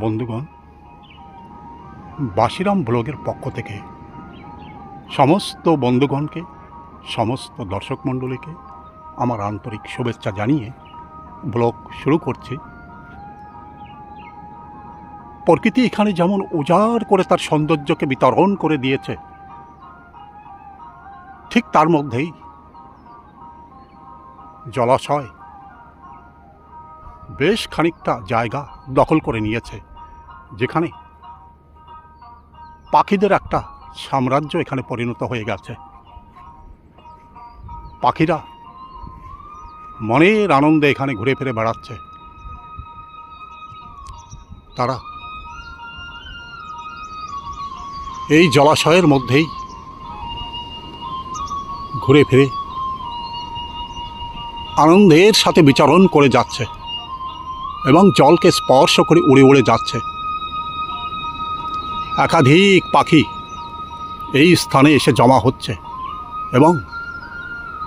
বন্ধুগণ, বাসিরাম ব্লগের পক্ষ থেকে সমস্ত বন্ধুগণকে, সমস্ত দর্শক মণ্ডলীকে আমার আন্তরিক শুভেচ্ছা জানিয়ে ব্লগ শুরু করছি। প্রকৃতি এখানে যেমন উজাড় করে তার সৌন্দর্যকে বিতরণ করে দিয়েছে, ঠিক তার মধ্যেই জলাশয় বেশ খানিকটা জায়গা দখল করে নিয়েছে, যেখানে পাখিদের একটা সাম্রাজ্য এখানে পরিণত হয়ে গেছে। পাখিরা মনের আনন্দে এখানে ঘুরে ফিরে বেড়াচ্ছে। তারা এই জলাশয়ের মধ্যেই ঘুরে ফিরে আনন্দের সাথে বিচরণ করে যাচ্ছে এবং জলকে স্পর্শ করে উড়ে উড়ে যাচ্ছে। একাধিক পাখি এই স্থানে এসে জমা হচ্ছে এবং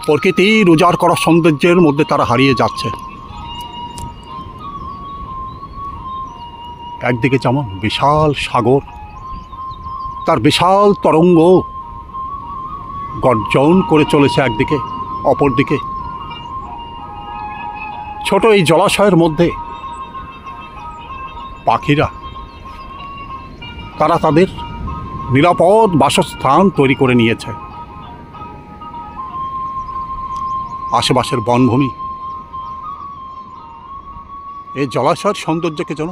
প্রকৃতির উজাড় করা সৌন্দর্যের মধ্যে তারা হারিয়ে যাচ্ছে। একদিকে যেমন বিশাল সাগর, তার বিশাল তরঙ্গ গর্জন করে চলেছে একদিকে, অপরদিকে ছোট এই জলাশয়ের মধ্যে পাখিরা তারা তাদের নিরাপদ বাসস্থান তৈরি করে নিয়েছে। আশেপাশের বনভূমি এই জলাশয়ের সৌন্দর্যকে যেন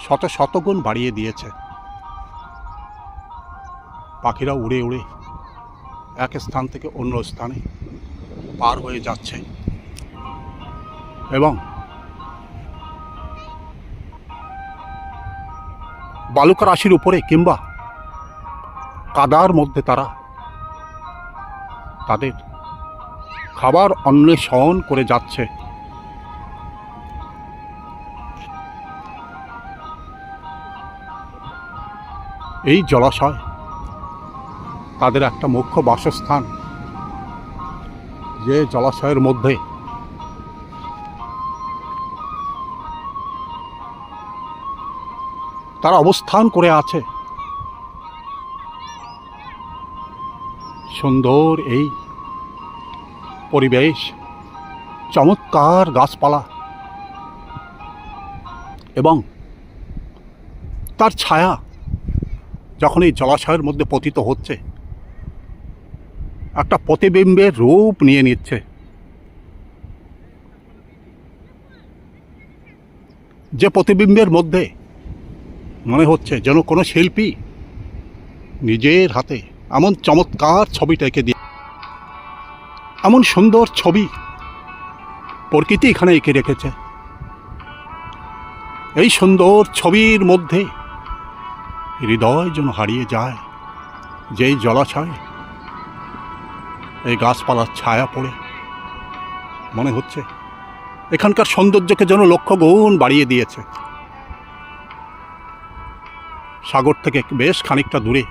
শত শতগুণ বাড়িয়ে দিয়েছে। পাখিরা উড়ে উড়ে এক স্থান থেকে অন্য স্থানে পার হয়ে যাচ্ছে এবং বালুকা রাশির উপরে কিংবা কাদার মধ্যে তারা তাদের খাবার অন্বেষণ করে যাচ্ছে। এই জলাশয় তাদের একটা মুখ্য বাসস্থান, যে জলাশয়ের মধ্যে তারা অবস্থান করে আছে। সুন্দর এই পরিবেশ, চমৎকার গাছপালা এবং তার ছায়া যখন এই জলাশয়ের মধ্যে পতিত হচ্ছে, একটা প্রতিবিম্বের রূপ নিয়ে নিচ্ছে। যে প্রতিবিম্বের মধ্যে মনে হচ্ছে যেন কোনো শিল্পী নিজের হাতে এমন চমৎকার ছবিটা এঁকে দিয়ে, এমন সুন্দর ছবি প্রকৃতি এখানে এঁকে রেখেছে। এই সুন্দর ছবির মধ্যে হৃদয় যেন হারিয়ে যায়। যেই জলাশয়ে এই গাছপালার ছায়া পড়ে মনে হচ্ছে এখানকার সৌন্দর্যকে যেন লক্ষ গুণ বাড়িয়ে দিয়েছে। সাগর থেকে বেশ খানিকটা দূরে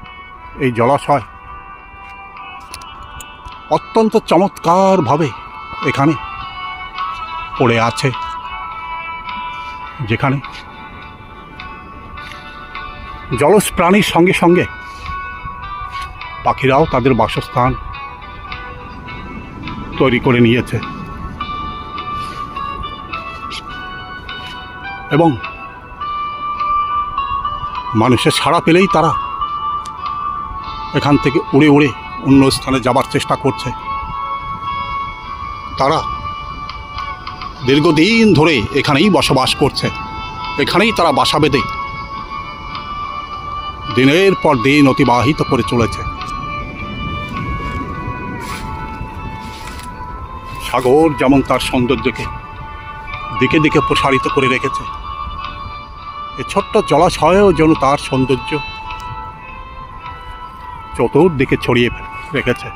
এই জলাশয় অত্যন্ত চমৎকারভাবে এখানে পড়ে আছে, যেখানে জলজ প্রাণীর সঙ্গে সঙ্গে পাখিরাও তাদের বাসস্থান তৈরি করে নিয়েছে এবং মানুষের সাড়া পেলেই তারা এখান থেকে উড়ে উড়ে অন্য স্থানে যাবার চেষ্টা করছে। তারা দীর্ঘদিন ধরে এখানেই বসবাস করছে, এখানেই তারা বাসা বেঁধে দিনের পর দিন অতিবাহিত করে চলেছে। সাগর যেমন তার সৌন্দর্যকে দিকে দিকে প্রসারিত করে রেখেছে, এই ছোট্ট জলাশয়েও যেন তার সৌন্দর্য চতুর্দিকে ছড়িয়ে রেখেছে।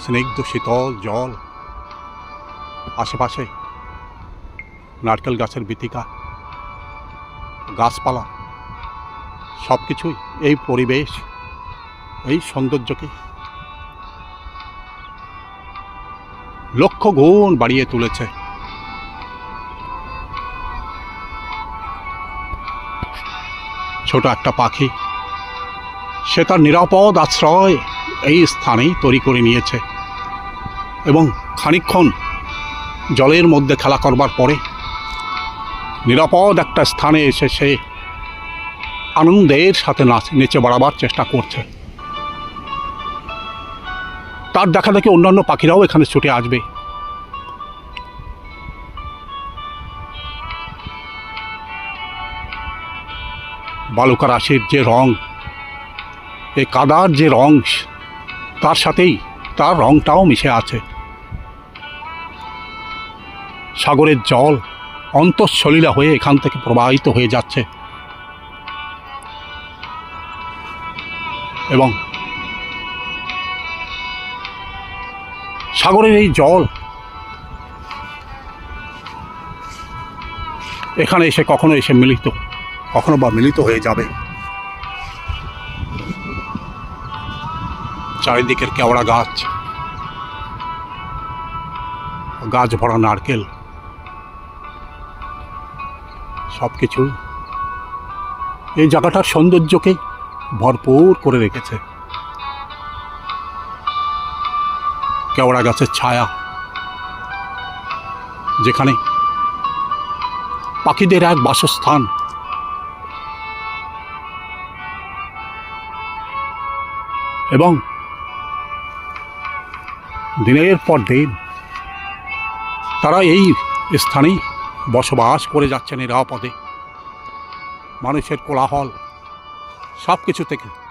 স্নিগ্ধ শীতল জল, আশেপাশে নারকেল গাছের বিথিকা, গাছপালা, সব কিছুই এই পরিবেশ, এই সৌন্দর্যকে লক্ষ গুণ বাড়িয়ে তুলেছে। ছোট একটা পাখি, সে তার নিরাপদ আশ্রয় এই স্থানেই তৈরি করে নিয়েছে এবং খানিকক্ষণ জলের মধ্যে খেলা করবার পরে নিরাপদ একটা স্থানে এসে সে আনন্দের সাথে নেচে বাড়াবার চেষ্টা করছে। তার দেখা দেখি অন্যান্য পাখিরাও এখানে ছুটে আসবে। বালুকা রাশির যে রং, এই কাদার যে রং, তার সাথেই তার রংটাও মিশে আছে। সাগরের জল অন্তঃসলীলা হয়ে এখান থেকে প্রবাহিত হয়ে যাচ্ছে এবং সাগরের এই জল এখানে এসে কখনো মিলিত হয়ে যাবে। চারিদিকের কেওড়া গাছ, গাছ ভরা নারকেল, সবকিছু এই জায়গাটার সৌন্দর্যকে ভরপুর করে রেখেছে। কেওড়া গাছের ছায়া, যেখানে পাখিদের এক বাসস্থান। এবং দিনের পর দিন তারা এই স্থানেই বসবাস করে যাচ্ছে নিরাপদে। মানুষের কোলাহল সব কিছু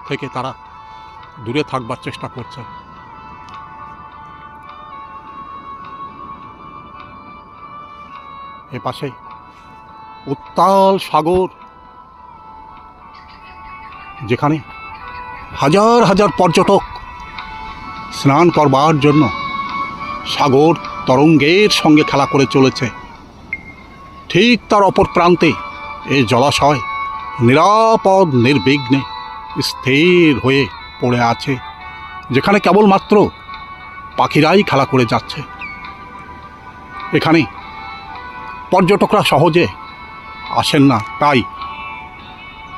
থেকে তারা দূরে থাকবার চেষ্টা করছে। এপাশে উত্তাল সাগর, যেখানে হাজার হাজার পর্যটক স্নান করবার জন্য সাগর তরঙ্গের সঙ্গে খেলা করে চলেছে। ঠিক তার অপর প্রান্তে এই জলাশয় নিরাপদ নির্বিঘ্নে স্থির হয়ে পড়ে আছে, যেখানে কেবলমাত্র পাখিরাই খেলা করে যাচ্ছে। এখানে পর্যটকরা সহজে আসেন না, তাই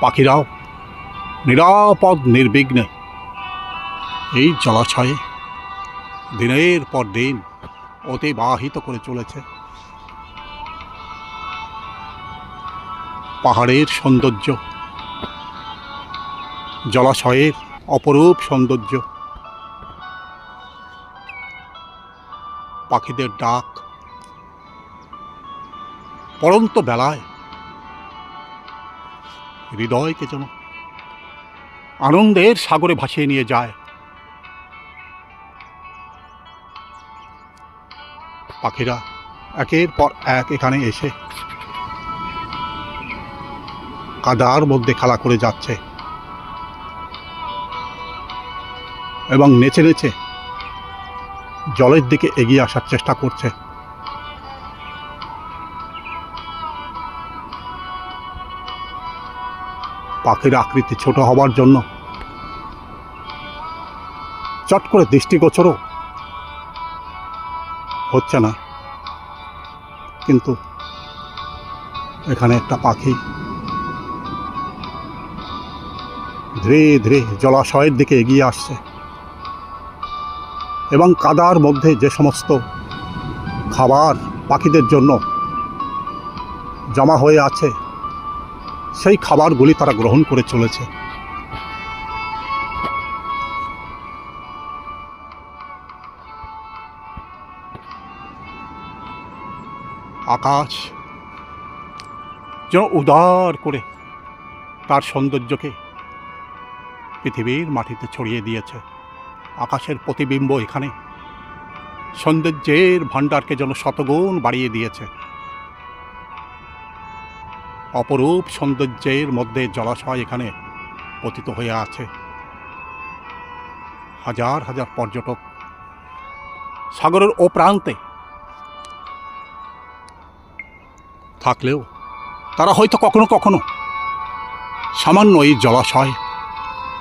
পাখিরাও নিরাপদ নির্বিঘ্নে এই জলাশয়ে দিনের পর দিন অতিবাহিত করে চলেছে। পাহাড়ের সৌন্দর্য, জলাশয়ের অপরূপ সৌন্দর্য, পাখিদের ডাক পড়ন্ত বেলায় হৃদয়কে যেন আনন্দের সাগরে ভাসিয়ে নিয়ে যায়। পাখিরা একের পর এক এখানে এসে কাদার মধ্যে খেলা করে যাচ্ছে এবং নেচে নেচে জলের দিকে এগিয়ে আসার চেষ্টা করছে। পাখির আকৃতি ছোট হবার জন্য চট করে দৃষ্টিগোচরও হচ্ছে না, কিন্তু এখানে একটা পাখি ধীরে ধীরে জলাশয়ের দিকে এগিয়ে আসছে এবং কাদার মধ্যে যে সমস্ত খাবার পাখিদের জন্য জমা হয়ে আছে সেই খাবারগুলি তারা গ্রহণ করে চলেছে। আকাশ যেন উদার করে তার সৌন্দর্যকে পৃথিবীর মাটিতে ছড়িয়ে দিয়েছে। আকাশের প্রতিবিম্ব এখানে সৌন্দর্যের ভাণ্ডারকে যেন শতগুণ বাড়িয়ে দিয়েছে। অপরূপ সৌন্দর্যের মধ্যে জলাশয় এখানে পতিত হয়ে আছে। হাজার হাজার পর্যটক সাগরের ও প্রান্তে থাকলেও তারা হয়তো কখনো কখনো সামান্য এই জলাশয়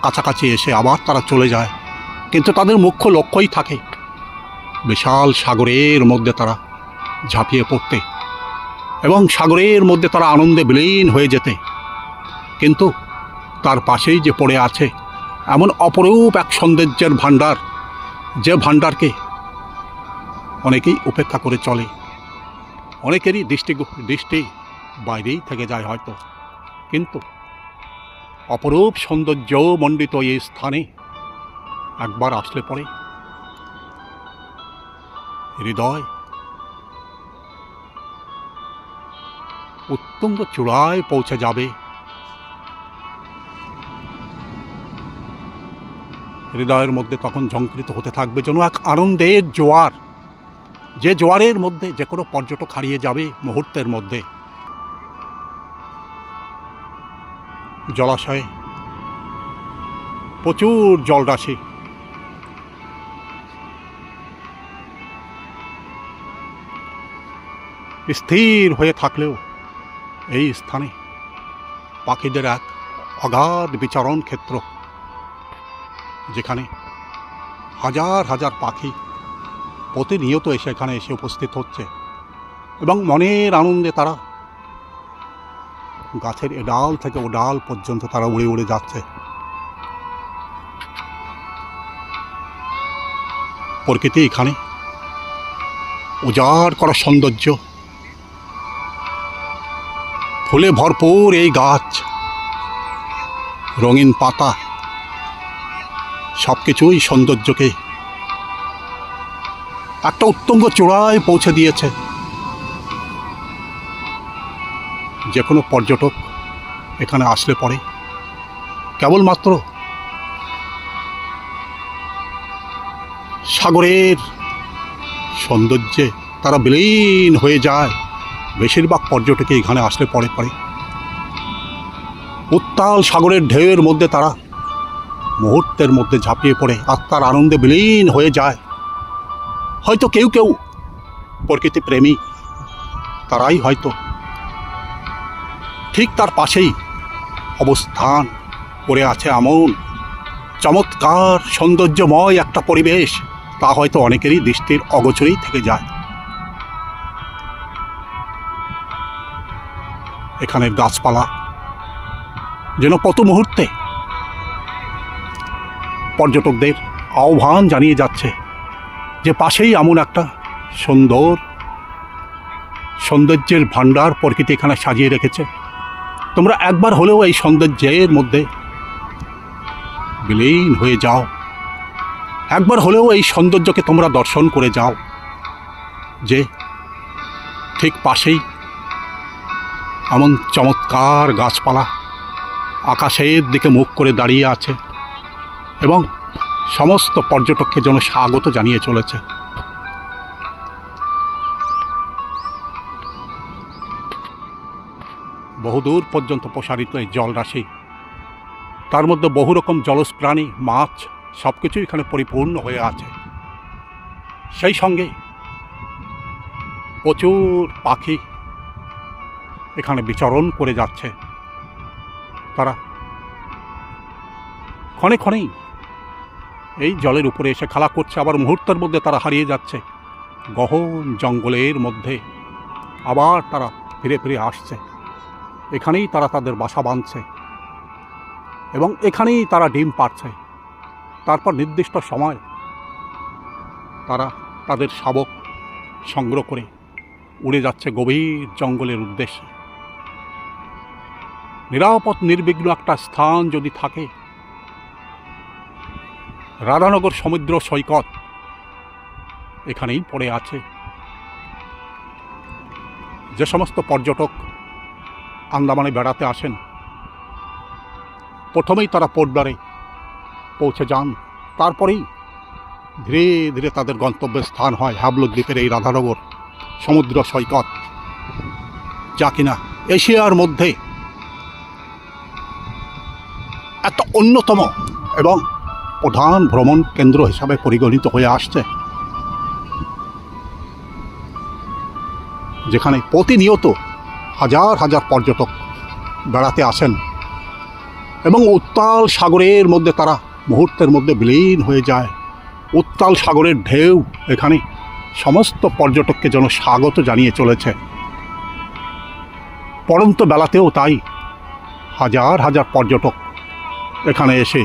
কাছাকাছি এসে আবার তারা চলে যায়, কিন্তু তাদের মুখ্য লক্ষ্যই থাকে বিশাল সাগরের মধ্যে তারা ঝাঁপিয়ে পড়তে এবং সাগরের মধ্যে তারা আনন্দে বিলীন হয়ে যেতে। কিন্তু তার পাশেই যে পড়ে আছে এমন অপরূপ এক সৌন্দর্যের ভাণ্ডার, যে ভাণ্ডারকে অনেকেই উপেক্ষা করে চলে, অনেকেরই দৃষ্টি বাইরেই থেকে যায় হয়তো। কিন্তু অপরূপ সৌন্দর্য মণ্ডিত এই স্থানে একবার আসলে পরে হৃদয় উত্তুঙ্গ চূড়ায় পৌঁছে যাবে। হৃদয়ের মধ্যে তখন ঝঙ্কৃত হতে থাকবে যেন এক আনন্দের জোয়ার, যে জোয়ারের মধ্যে যে কোনো পর্যটক হারিয়ে যাবে মুহূর্তের মধ্যে। জলাশয়ে প্রচুর জলরাশি, স্থির হয়ে থাকলেও এই স্থানে পাখিদের এক অগাধ বিচরণ ক্ষেত্র, যেখানে হাজার হাজার পাখি প্রতিনিয়ত এখানে এসে উপস্থিত হচ্ছে এবং মনের আনন্দে তারা গাছের এ ডাল থেকে ও ডাল পর্যন্ত তারা উড়ে উড়ে যাচ্ছে। প্রকৃতি এখানে উজাড় করা সৌন্দর্য, ফুলে ভরপুর এই গাছ, রঙিন পাতা, সব কিছুই সৌন্দর্যকে একটা উত্তুঙ্গ চূড়ায় পৌঁছে দিয়েছে। যে কোনো পর্যটক এখানে আসলে পরে কেবলমাত্র সাগরের সৌন্দর্যে তারা বিলীন হয়ে যায়। বেশিরভাগ পর্যটকই এখানে আসলে পরে উত্তাল সাগরের ঢেউয়ের মধ্যে তারা মুহূর্তের মধ্যে ঝাঁপিয়ে পড়ে আত্মার আনন্দে বিলীন হয়ে যায়। হয়তো কেউ কেউ প্রকৃতি প্রেমী, তারাই হয়তো ঠিক তার পাশেই অবস্থান করে আছে এমন চমৎকার সৌন্দর্যময় একটা পরিবেশ, তা হয়তো অনেকেরই দৃষ্টির অগোচরেই থেকে যায়। এখানের গাছপালা যেন কত মুহূর্তে পর্যটকদের আহ্বান জানিয়ে যাচ্ছে যে পাশেই এমন একটা সৌন্দর্যের ভাণ্ডার প্রকৃতি এখানে সাজিয়ে রেখেছে। তোমরা একবার হলেও এই সৌন্দর্যের মধ্যে বিলীন হয়ে যাও, একবার হলেও এই সৌন্দর্যকে তোমরা দর্শন করে যাও, যে ঠিক পাশেই এমন চমৎকার গাছপালা আকাশের দিকে মুখ করে দাঁড়িয়ে আছে এবং সমস্ত পর্যটককে যেন স্বাগত জানিয়ে চলেছে। বহুদূর পর্যন্ত প্রসারিত এই জলরাশি, তার মধ্যে বহু রকম জলজ প্রাণী, মাছ, সব কিছু এখানে পরিপূর্ণ হয়ে আছে। সেই সঙ্গে প্রচুর পাখি এখানে বিচরণ করে যাচ্ছে। তারা ক্ষণে ক্ষণেই এই জলের উপরে এসে খেলা করছে, আবার মুহূর্তের মধ্যে তারা হারিয়ে যাচ্ছে গহন জঙ্গলের মধ্যে। আবার তারা ফিরে ফিরে আসছে, এখানেই তারা তাদের বাসা বাঁধছে এবং এখানেই তারা ডিম পাড়ছে। তারপর নির্দিষ্ট সময় তারা তাদের শাবক সংগ্রহ করে উড়ে যাচ্ছে গভীর জঙ্গলের উদ্দেশ্যে। নিরাপদ নির্বিঘ্ন একটা স্থান যদি থাকে, রাধানগর সমুদ্র সৈকত এখানেই পড়ে আছে। যে সমস্ত পর্যটক আন্দামানে বেড়াতে আসেন, প্রথমেই তারা পোর্টব্লেয়ারে পৌঁছে যান, তারপরেই ধীরে ধীরে তাদের গন্তব্যের স্থান হয় হ্যাবলু দ্বীপের এই রাধানগর সমুদ্র সৈকত, যা কিনা এশিয়ার মধ্যে একটা অন্যতম এবং প্রধান ভ্রমণ কেন্দ্র হিসাবে পরিগণিত হয়ে আসছে, যেখানে প্রতিনিয়ত হাজার হাজার পর্যটক বেড়াতে আসেন এবং উত্তাল সাগরের মধ্যে তারা মুহূর্তের মধ্যে বিলীন হয়ে যায়। উত্তাল সাগরের ঢেউ এখানে সমস্ত পর্যটককে যেন স্বাগত জানিয়ে চলেছে। পড়ন্ত বেলাতেও তাই হাজার হাজার পর্যটক এখানে এসে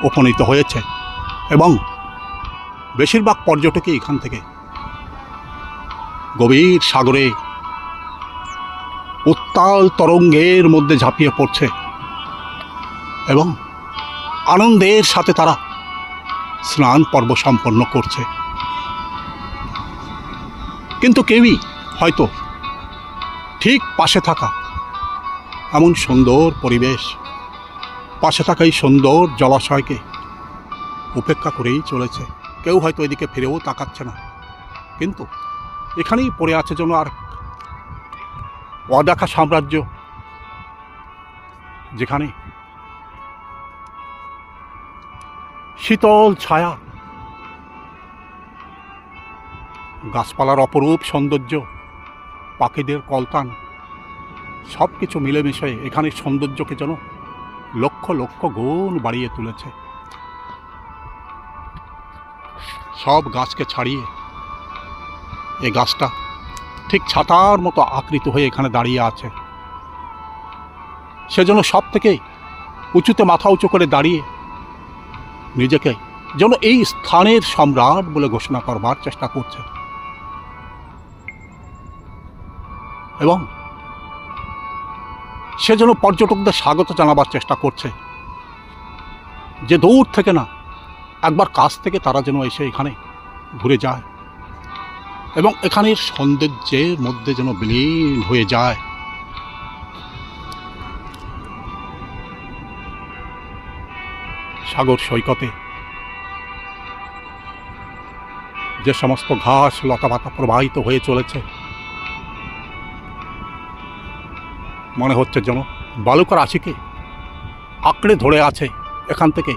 উপনীত হয়েছে এবং বেশিরভাগ পর্যটকই এখান থেকে গভীর সাগরে উত্তাল তরঙ্গের মধ্যে ঝাঁপিয়ে পড়ছে এবং আনন্দের সাথে তারা স্নান পর্ব সম্পন্ন করছে। কিন্তু কেউই হয়তো ঠিক পাশে থাকা এমন সুন্দর পরিবেশ, পাশে থাকা এই সুন্দর জলাশয়কে উপেক্ষা করেই চলেছে। কেউ হয়তো এদিকে ফিরেও তাকাচ্ছে না, কিন্তু এখানেই পড়ে আছে যেন আর অদেখা সাম্রাজ্য, যেখানে শীতল ছায়া, গাছপালার অপরূপ সৌন্দর্য, পাখিদের কলতান, সব কিছু মিলেমিশে এখানে সৌন্দর্যকে যেন লক্ষ লক্ষ গুণ বাড়িয়ে তুলেছে। সব গাছকে ছাড়িয়ে এই গাছটা ঠিক ছাতার মতো আকৃত হয়ে এখানে দাঁড়িয়ে আছে। সেজন্য সব থেকে উঁচুতে মাথা উঁচু করে দাঁড়িয়ে নিজেকে যেন এই স্থানের সম্রাট বলে ঘোষণা করবার চেষ্টা করছে এবং সে যেন পর্যটকদের স্বাগত জানাবার চেষ্টা করছে যে দূর থেকে না, একবার কাছ থেকে তারা যেন এসে এখানে ঘুরে যায় এবং এখানের সৌন্দর্যের মধ্যে যেন বিলীন হয়ে যায়। সাগর সৈকতে যে সমস্ত ঘাস লতাপাতা প্রবাহিত হয়ে চলেছে, মনে হচ্ছে যেন বালুকার রাশিকে আঁকড়ে ধরে আছে এখান থেকে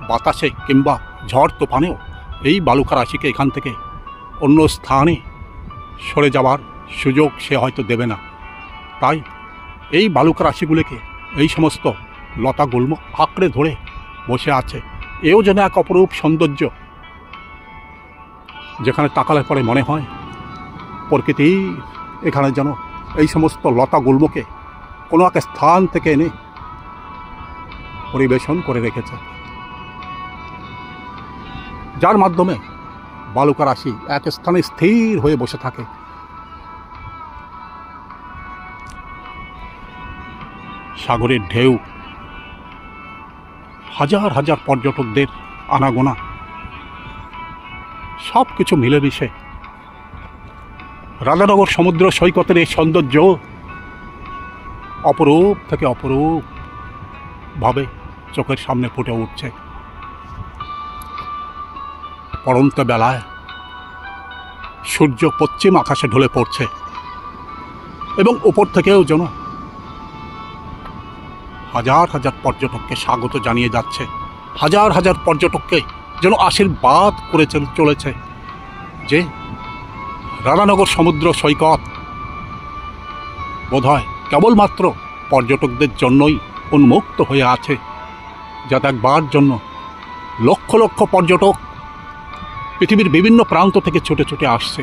বাতাসে কিংবা ঝড় তুফানেও এই বালুকার রাশিকে এখান থেকে অন্য স্থানে সরে যাওয়ার সুযোগ সে হয়তো দেবে না। তাই এই বালুকার রাশিগুলিকে, এই সমস্ত লতাগুল্ম আঁকড়ে ধরে বসে আছে। এও যেন এক অপরূপ সৌন্দর্য, যেখানে তাকালে পরে মনে হয় প্রকৃতি এখানে যেন এই সমস্ত লতাগুল্মকে কোনো এক স্থান থেকে এনে পরিবেশন করে রেখেছে, যার মাধ্যমে বালুকা রাশি এক স্থানে স্থির হয়ে বসে থাকে। সাগরের ঢেউ, হাজার হাজার পর্যটকদের আনাগোনা, সব কিছু মিলেমিশে রাধানগর সমুদ্র সৈকতের এই সৌন্দর্য অপরূপ থেকে অপরূপ ভাবে চোখের সামনে ফুটে উঠছে। পড়ন্ত বেলায় সূর্য পশ্চিম আকাশে ঢলে পড়ছে এবং উপর থেকেও যেন হাজার হাজার পর্যটককে স্বাগত জানিয়ে যাচ্ছে, হাজার হাজার পর্যটককে যেন আশীর্বাদ করে চলেছে যে রাধানগর সমুদ্র সৈকত বোধহয় কেবলমাত্র পর্যটকদের জন্যই উন্মুক্ত হয়ে আছে, যা দেখবার জন্য লক্ষ লক্ষ পর্যটক পৃথিবীর বিভিন্ন প্রান্ত থেকে ছুটে ছুটে আসছে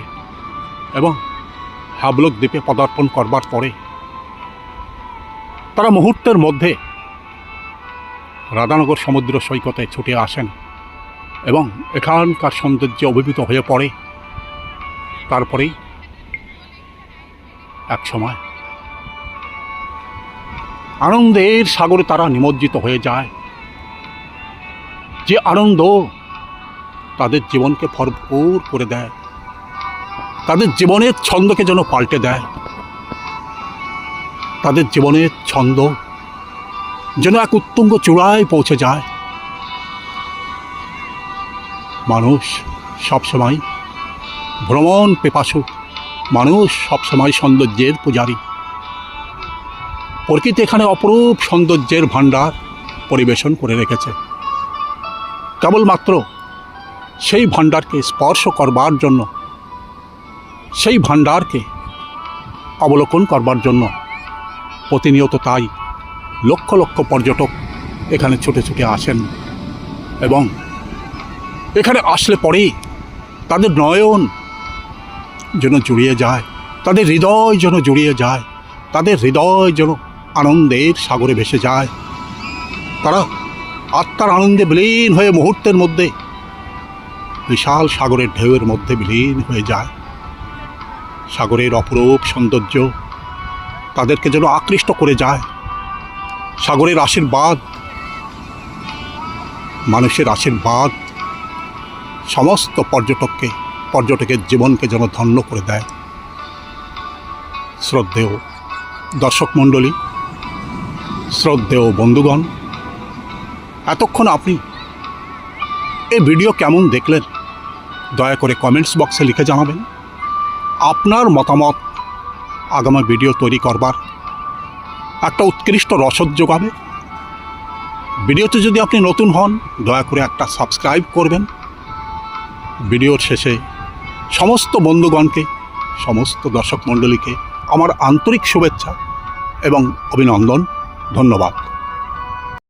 এবং হ্যাবলক দ্বীপে পদার্পণ করবার পরে তারা মুহূর্তের মধ্যে রাধানগর সমুদ্র সৈকতে ছুটে আসেন এবং এখানকার সৌন্দর্যে অভিভূত হয়ে পড়ে। তারপরেই এক সময় আনন্দের সাগরে তারা নিমজ্জিত হয়ে যায়, যে আনন্দ তাদের জীবনকে ভরপুর করে দেয়, তাদের জীবনের ছন্দকে যেন পাল্টে দেয়, তাদের জীবনের ছন্দ যেন এক উত্তুঙ্গ চূড়ায় পৌঁছে যায়। মানুষ সবসময় ভ্রমণ পিপাসু, মানুষ সবসময় সৌন্দর্যের পূজারী। প্রকৃতি এখানে অপরূপ সৌন্দর্যের ভাণ্ডার পরিবেশন করে রেখেছে। কেবলমাত্র সেই ভাণ্ডারকে স্পর্শ করবার জন্য, সেই ভাণ্ডারকে অবলোকন করবার জন্য প্রতিনিয়ত তাই লক্ষ লক্ষ পর্যটক এখানে ছুটে ছুটে আসেন এবং এখানে আসলে পরেই তাদের নয়ন যেন জুড়িয়ে যায়, তাদের হৃদয় যেন জুড়িয়ে যায়, তাদের হৃদয় যেন আনন্দের সাগরে ভেসে যায়। তারা আত্মার আনন্দে বিলীন হয়ে মুহূর্তের মধ্যে বিশাল সাগরের ঢেউয়ের মধ্যে বিলীন হয়ে যায়। সাগরের অপরূপ সৌন্দর্য তাদেরকে যেন আকৃষ্ট করে যায়। সাগরের আশীর্বাদ, মানুষের আশীর্বাদ সমস্ত পর্যটকের জীবনকে যেন ধন্য করে দেয়। শ্রদ্ধেয় দর্শক মণ্ডলী, শ্রদ্ধেয় বন্ধুগণ, এতক্ষণ আপনি এই ভিডিও কেমন দেখলেন দয়া করে কমেন্টস বক্সে লিখে জানাবেন। আপনার মতামত আগামী ভিডিও তৈরি করবার একটা উৎকৃষ্ট রসদ যোগাবে। ভিডিওতে যদি আপনি নতুন হন দয়া করে একটা সাবস্ক্রাইব করবেন। ভিডিওর শেষে সমস্ত বন্ধুগণকে, সমস্ত দর্শক মণ্ডলীকে আমার আন্তরিক শুভেচ্ছা এবং অভিনন্দন, ধন্যবাদ।